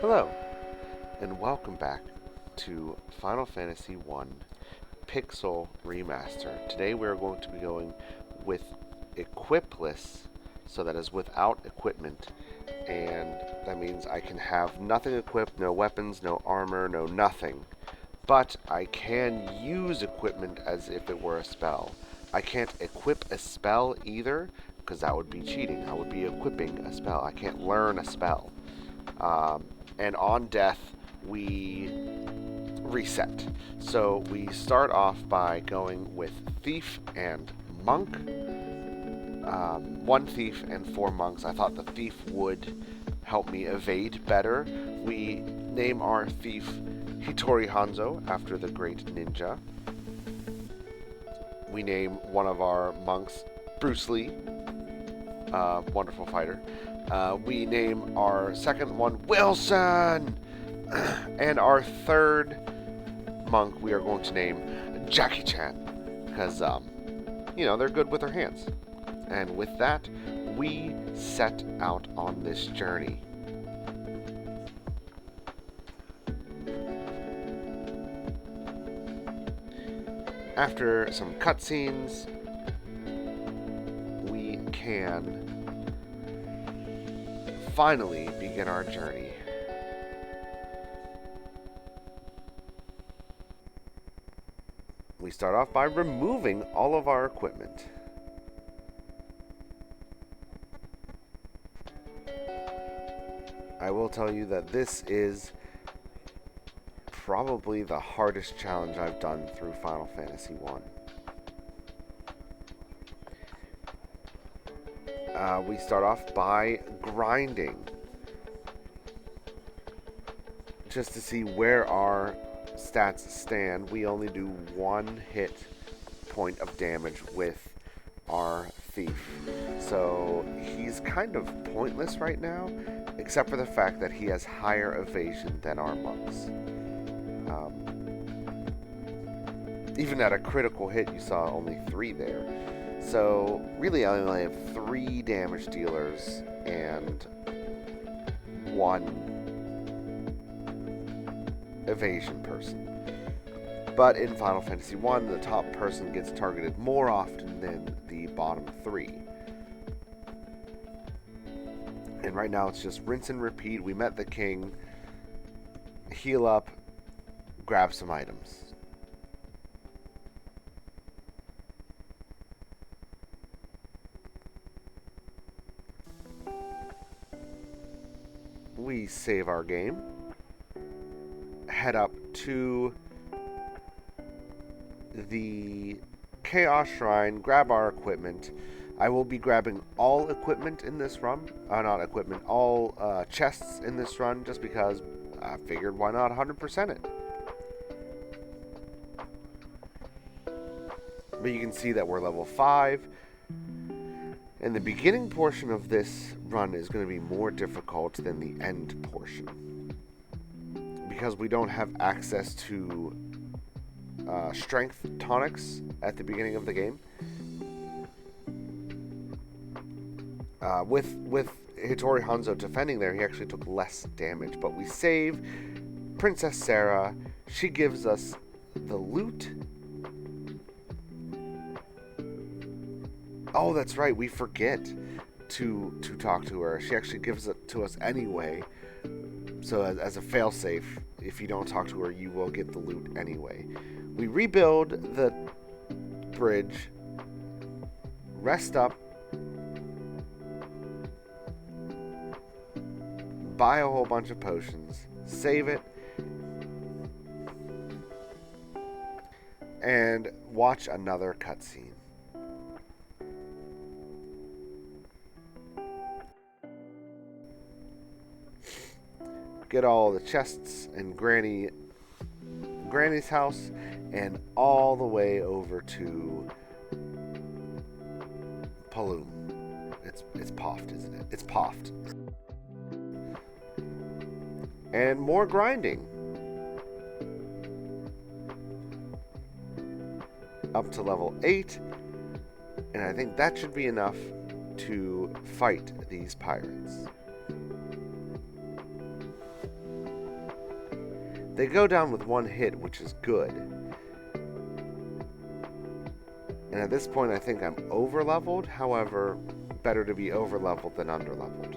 Hello, and welcome back to Final Fantasy I Pixel Remaster. Today we are going to be going with Equipless, so that is without equipment, and that means I can have nothing equipped, no weapons, no armor, no nothing. But I can use equipment as if it were a spell. I can't equip a spell either, because that would be cheating. I would be equipping a spell. I can't learn a spell. Um, and on death, we reset. So we start off by going with Thief and Monk. One Thief and 4 Monks. I thought the Thief would help me evade better. We name our Thief Hitori Hanzo after the great ninja. We name one of our monks Bruce Lee, wonderful fighter. We name our second one Wilson, and our third monk we are going to name Jackie Chan, because they're good with their hands. And with that, we set out on this journey. After some cutscenes, we can finally begin our journey. We start off by removing all of our equipment. I will tell you that this is probably the hardest challenge I've done through Final Fantasy I. We start off by grinding, just to see where our stats stand. We only do 1 hit point of damage with our thief, so he's kind of pointless right now, except for the fact that he has higher evasion than our monks. Even at a critical hit, you saw only 3 there. So really I only have 3 damage dealers and 1 evasion person. But in Final Fantasy I, the top person gets targeted more often than the bottom 3. And right now it's just rinse and repeat. We met the king, heal up, grab some items. We save our game, head up to the Chaos Shrine, grab our equipment. I will be grabbing all equipment in this run. Not equipment, all chests in this run, just because I figured why not 100% it. But you can see that we're level 5. And the beginning portion of this run is going to be more difficult than the end portion, because we don't have access to strength tonics at the beginning of the game. With Hitori Hanzo defending there, he actually took less damage. But we save Princess Sarah. She gives us the loot. Oh, that's right. We forget to talk to her. She actually gives it to us anyway. So as a failsafe, if you don't talk to her, you will get the loot anyway. We rebuild the bridge, rest up, buy a whole bunch of potions, save it, and watch another cutscene. Get all the chests in Granny's house, and all the way over to Paloom. It's Poft, isn't it? It's Poft. And more grinding. Up to level 8, and I think that should be enough to fight these pirates. They go down with one hit, which is good. And at this point, I think I'm over-leveled. However, better to be over-leveled than under-leveled.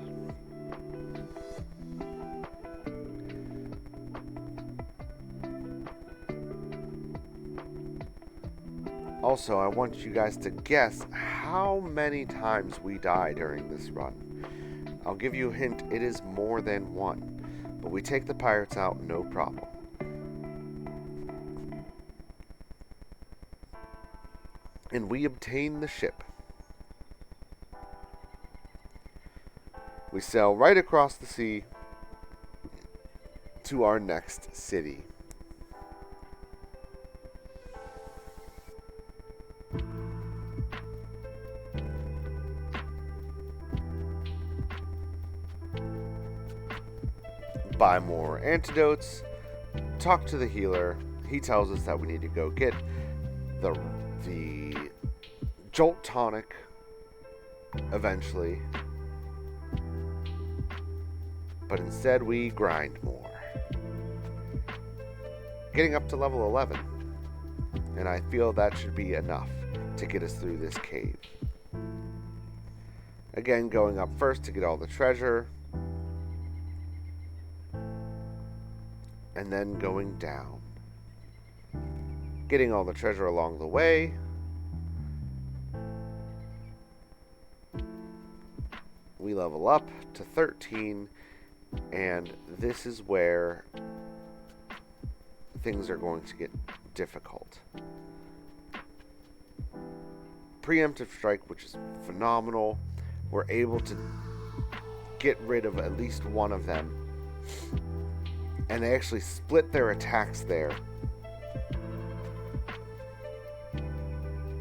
Also, I want you guys to guess how many times we die during this run. I'll give you a hint, it is more than one. But we take the pirates out, no problem. And we obtain the ship. We sail right across the sea to our next city. Buy more antidotes, talk to the healer. He tells us that we need to go get the Jolt Tonic eventually. But instead we grind more. Getting up to level 11. And I feel that should be enough to get us through this cave. Again, going up first to get all the treasure. And then going down. Getting all the treasure along the way. We level up to 13, and this is where things are going to get difficult. Preemptive strike, which is phenomenal. We're able to get rid of at least one of them. And they actually split their attacks there.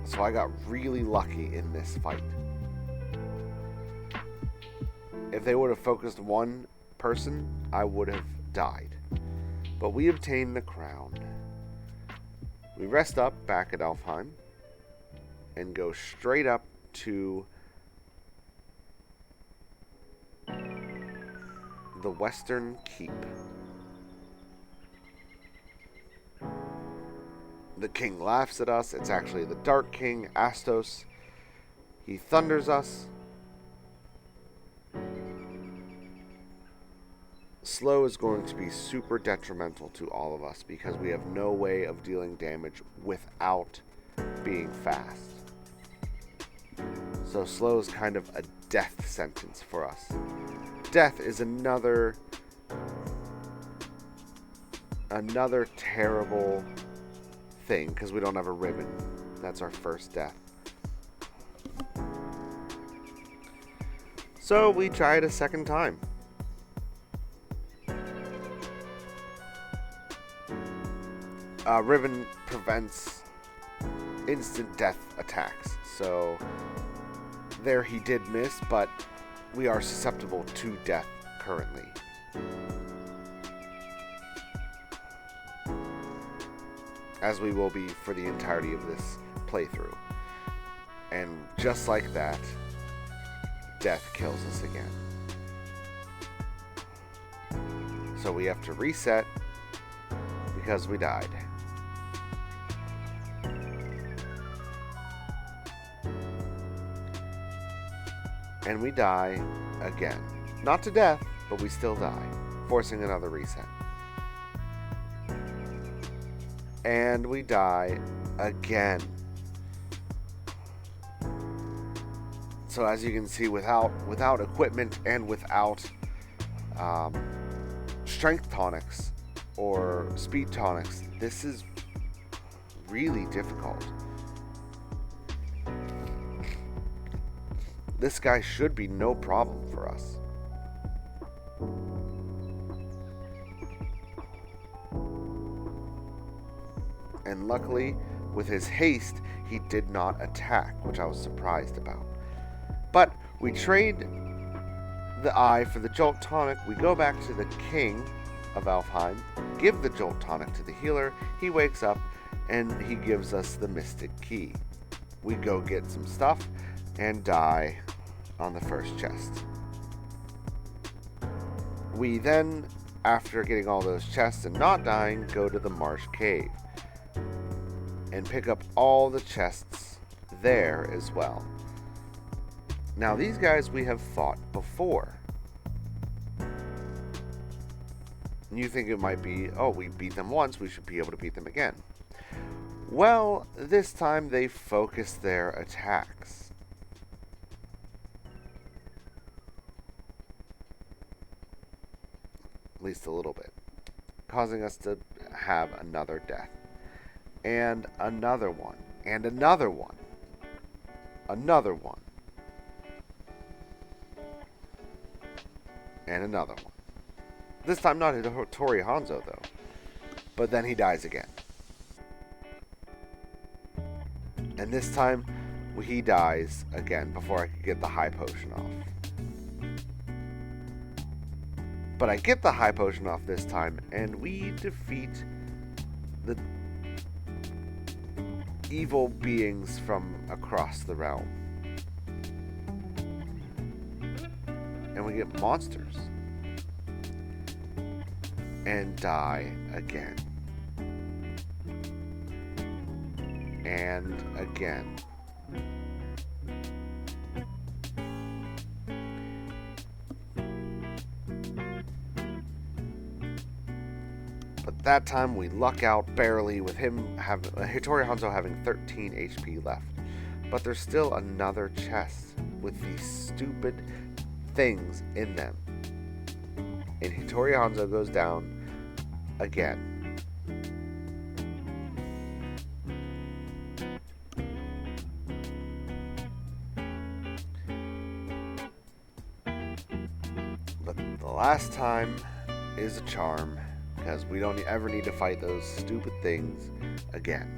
So I got really lucky in this fight. If they would have focused one person, I would have died. But we obtain the crown. We rest up back at Alfheim and go straight up to the Western Keep. The king laughs at us. It's actually the Dark King, Astos. He thunders us. Slow is going to be super detrimental to all of us because we have no way of dealing damage without being fast. So slow is kind of a death sentence for us. Death is another terrible thing because we don't have a ribbon. That's our first death. So we try it a second time. Ribbon prevents instant death attacks. So there he did miss, but we are susceptible to death currently. As we will be for the entirety of this playthrough. And just like that, death kills us again. So we have to reset because we died. And we die again. Not to death, but we still die, forcing another reset. And we die again. So as you can see, without equipment and without strength tonics or speed tonics, this is really difficult. This guy should be no problem for us. And luckily, with his haste, he did not attack, which I was surprised about. But we trade the eye for the Jolt Tonic. We go back to the king of Alfheim, give the Jolt Tonic to the healer. He wakes up, and he gives us the Mystic Key. We go get some stuff and die on the first chest. We then after getting all those chests and not dying, go to the Marsh Cave and pick up all the chests there as well. Now, these guys we have fought before. You think it might be, oh, we beat them once, we should be able to beat them again. Well, this time they focus their attacks. At least a little bit. Causing us to have another death. And another one. And another one. Another one. And another one. This time not Hattori Hanzo, though. But then he dies again. And this time, he dies again before I could get the high potion off. But I get the high potion off this time, and we defeat the evil beings from across the realm. And we get monsters. And die again. And again. But that time we luck out barely with him having Hattori Hanzo having 13 HP left. But there's still another chest with these stupid things in them. And Hattori Hanzo goes down again. But the last time is a charm, because we don't ever need to fight those stupid things again.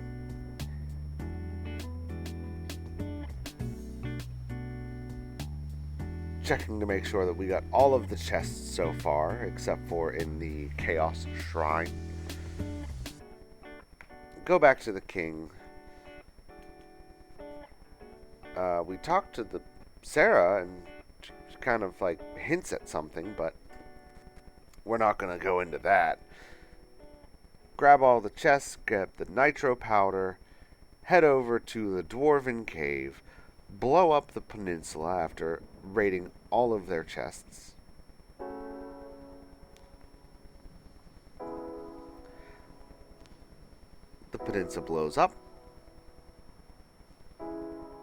Checking to make sure that we got all of the chests so far, except for in the Chaos Shrine. Go back to the king. We talked to the Sarah, and she kind of like hints at something, but we're not going to go into that. Grab all the chests, get the nitro powder, head over to the Dwarven Cave, blow up the peninsula after raiding all of their chests. The peninsula blows up,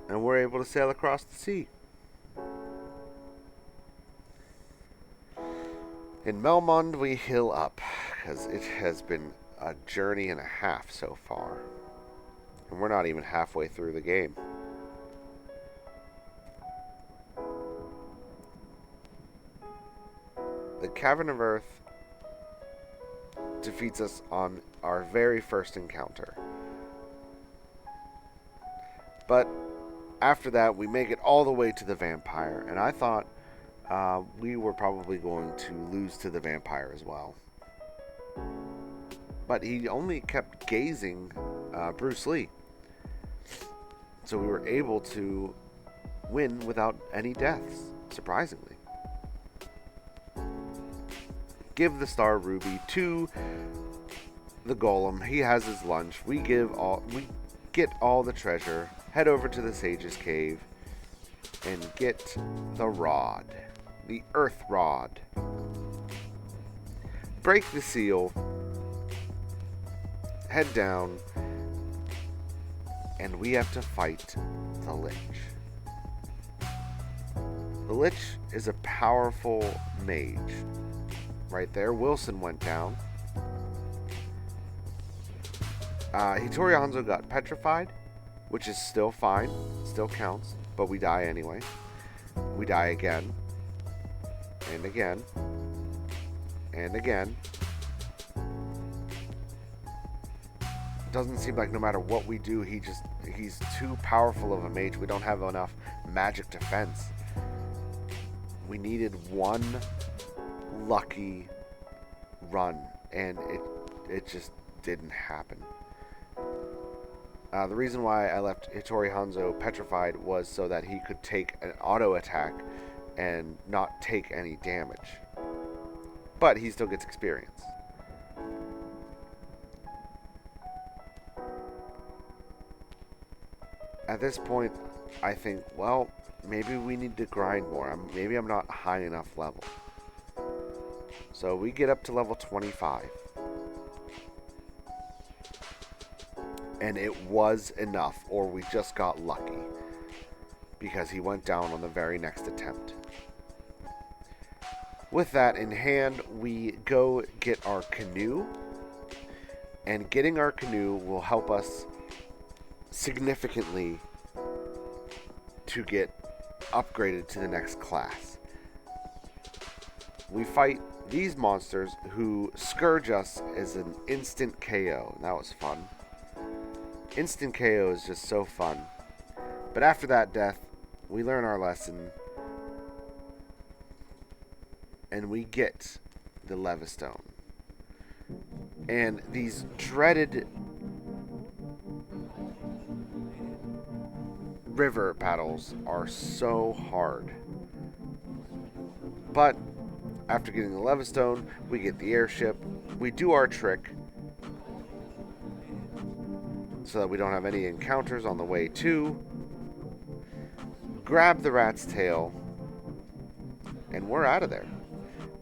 and we're able to sail across the sea. In Melmond, we heal up, because it has been a journey and a half so far. And we're not even halfway through the game. The Cavern of Earth defeats us on our very first encounter. But after that, we make it all the way to the vampire. And I thought we were probably going to lose to the vampire as well. But he only kept gazing Bruce Lee. So we were able to win without any deaths, surprisingly. Give the Star Ruby to the Golem. He has his lunch. We get all the treasure. Head over to the Sage's Cave and get the rod, the Earth Rod. Break the seal. Head down, and we have to fight the Lich. The Lich is a powerful mage. Right there, Wilson went down. Hattori Hanzo got petrified, which is still fine, still counts, but we die anyway. We die again, and again, and again. Doesn't seem like no matter what we do, he's too powerful of a mage. We don't have enough magic defense. We needed one lucky run, and it just didn't happen. The reason why I left Hattori Hanzo petrified was so that he could take an auto attack and not take any damage. but he still gets experience. At this point, I think, well, maybe we need to grind more. Maybe I'm not high enough level. So we get up to level 25. And it was enough, or we just got lucky. Because he went down on the very next attempt. With that in hand, we go get our canoe. And getting our canoe will help us significantly to get upgraded to the next class. We fight these monsters who scourge us as an instant KO. That was fun. Instant KO is just so fun. But after that death, we learn our lesson. And we get the Levistone. And these dreaded river paddles are so hard. But after getting the Levistone, we get the airship. We do our trick so that we don't have any encounters on the way to. Grab the rat's tail, and we're out of there.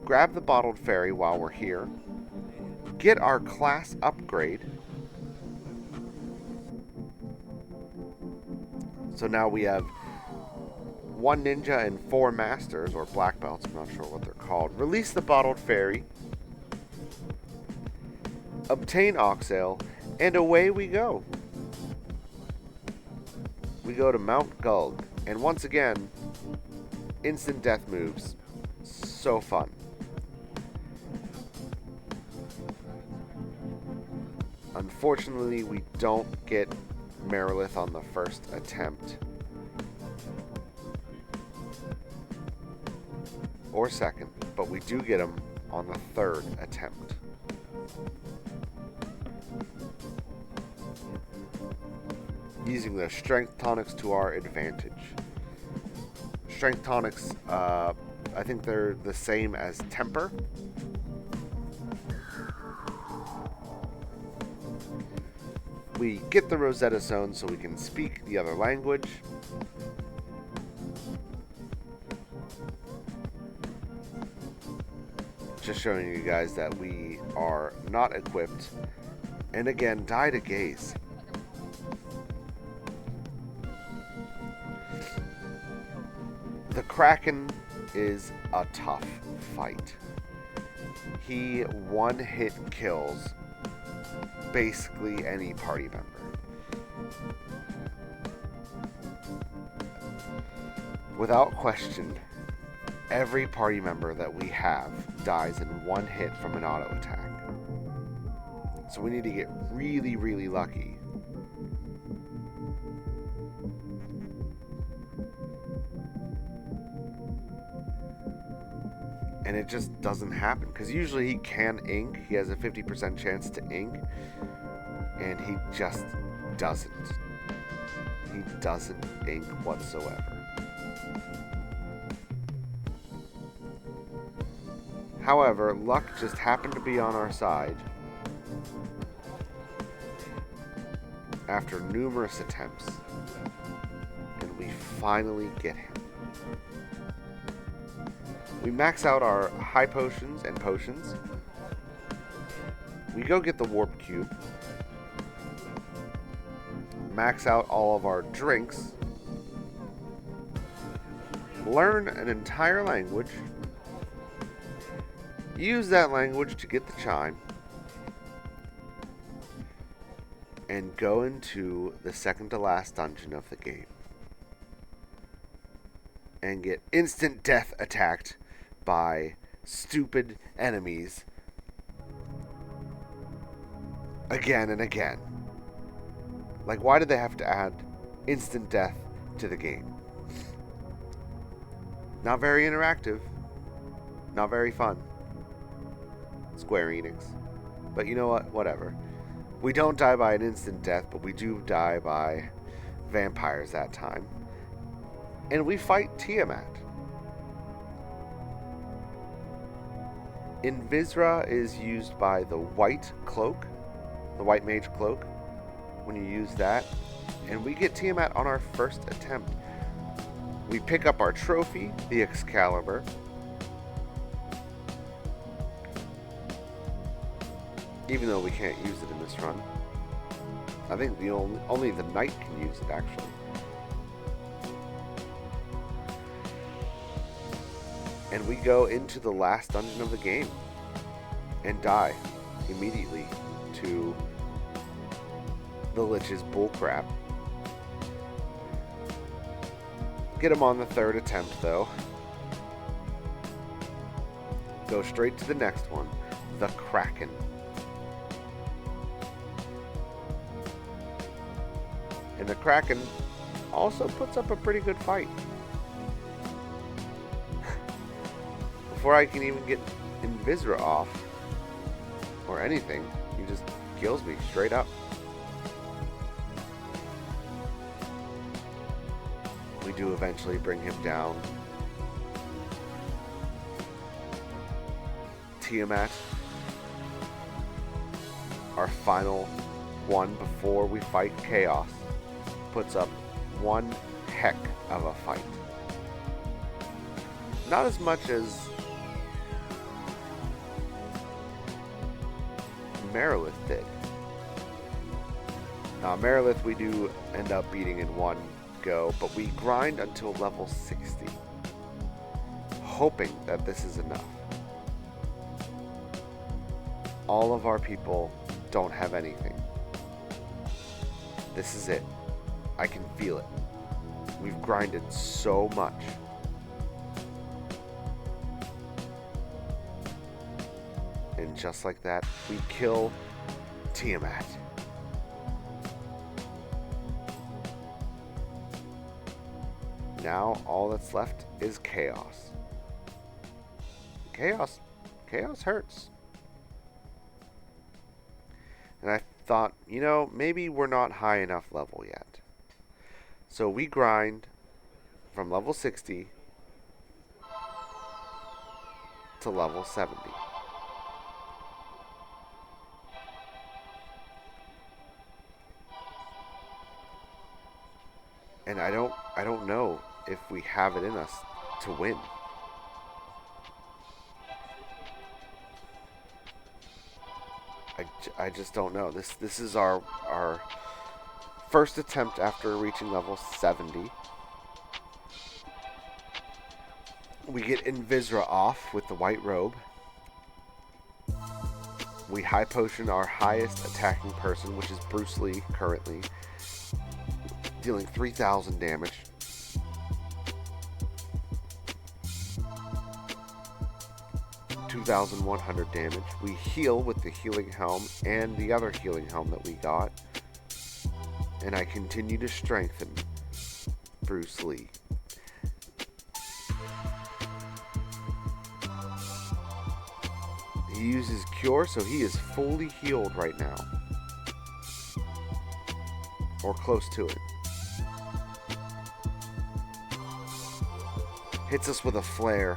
Grab the bottled fairy while we're here. Get our class upgrade. So now we have 1 ninja and 4 masters, or black belts, I'm not sure what they're called. Release the bottled fairy. Obtain Oxale, and away we go. We go to Mount Gulg, and once again, instant death moves. So fun. Unfortunately, we don't get Merilith on the first attempt. Or second, but we do get him on the third attempt. Using the strength tonics to our advantage. Strength tonics, I think they're the same as temper. We get the Rosetta Stone so we can speak the other language. Just showing you guys that we are not equipped. And again, die to gaze. The Kraken is a tough fight. He one-hit kills basically any party member. Without question, every party member that we have dies in one hit from an auto attack. So we need to get really, really lucky. And it just doesn't happen. Because usually he can ink. He has a 50% chance to ink. And he just doesn't. He doesn't ink whatsoever. However, luck just happened to be on our side. After numerous attempts. And we finally get him. We max out our high potions and potions. We go get the warp cube. Max out all of our drinks. Learn an entire language. Use that language to get the chime. And go into the second to last dungeon of the game. And get instant death attacked by stupid enemies again and again. Like, why did they have to add instant death to the game? Not very interactive. Not very fun. Square Enix. But you know what? Whatever. We don't die by an instant death, but we do die by vampires that time. And we fight Tiamat. Invisra is used by the white cloak, the white mage cloak, when you use that. And we get Tiamat on our first attempt. We pick up our trophy, the Excalibur. Even though we can't use it in this run. I think only the knight can use it, actually. And we go into the last dungeon of the game and die immediately to the Lich's bullcrap. Get him on the third attempt, though. Go straight to the next one, the Kraken. And the Kraken also puts up a pretty good fight. Before I can even get Invisra off, or anything, he just kills me straight up. We do eventually bring him down. Tiamat, our final one before we fight Chaos, puts up one heck of a fight. Not as much as Merilith did. Now, Merilith we do end up beating in one go, but we grind until level 60, hoping that this is enough. All of our people don't have anything. This is it. I can feel it. We've grinded so much. And just like that, we kill Tiamat. Now all that's left is Chaos. Chaos hurts. And I thought, maybe we're not high enough level yet. So we grind from level 60 to level 70. And I don't know if we have it in us to win. I just don't know. This is our first attempt after reaching level 70. We get Invisra off with the white robe. We high potion our highest attacking person, which is Bruce Lee currently, dealing 3,000 damage. $2,100 damage. We heal with the healing helm and the other healing helm that we got. And I continue to strengthen Bruce Lee. He uses Cure, so he is fully healed right now. Or close to it. Hits us with a flare.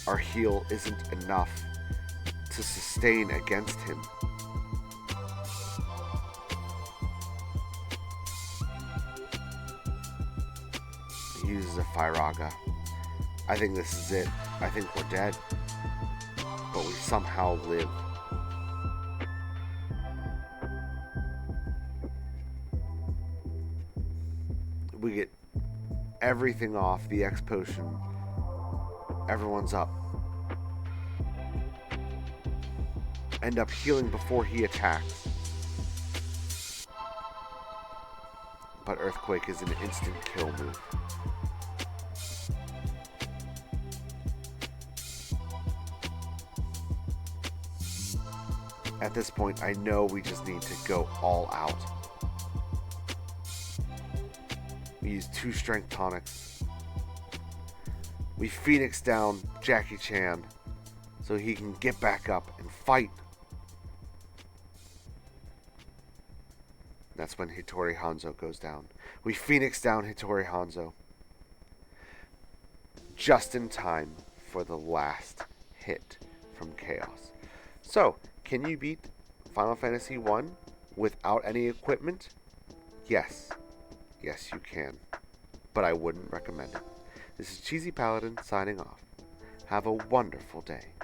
Our heal isn't enough to sustain against him. He uses a Firaga. I think this is it. I think we're dead. But we somehow live. We get everything off, the X potion. Everyone's up. End up healing before he attacks. But Earthquake is an instant kill move. At this point, I know we just need to go all out. We use 2 strength tonics. We Phoenix down Jackie Chan so he can get back up and fight. That's when Hattori Hanzo goes down. We Phoenix down Hattori Hanzo. just in time for the last hit from Chaos. So, can you beat Final Fantasy 1 without any equipment? Yes. Yes, you can. But I wouldn't recommend it. This is Cheesy Paladin signing off. Have a wonderful day.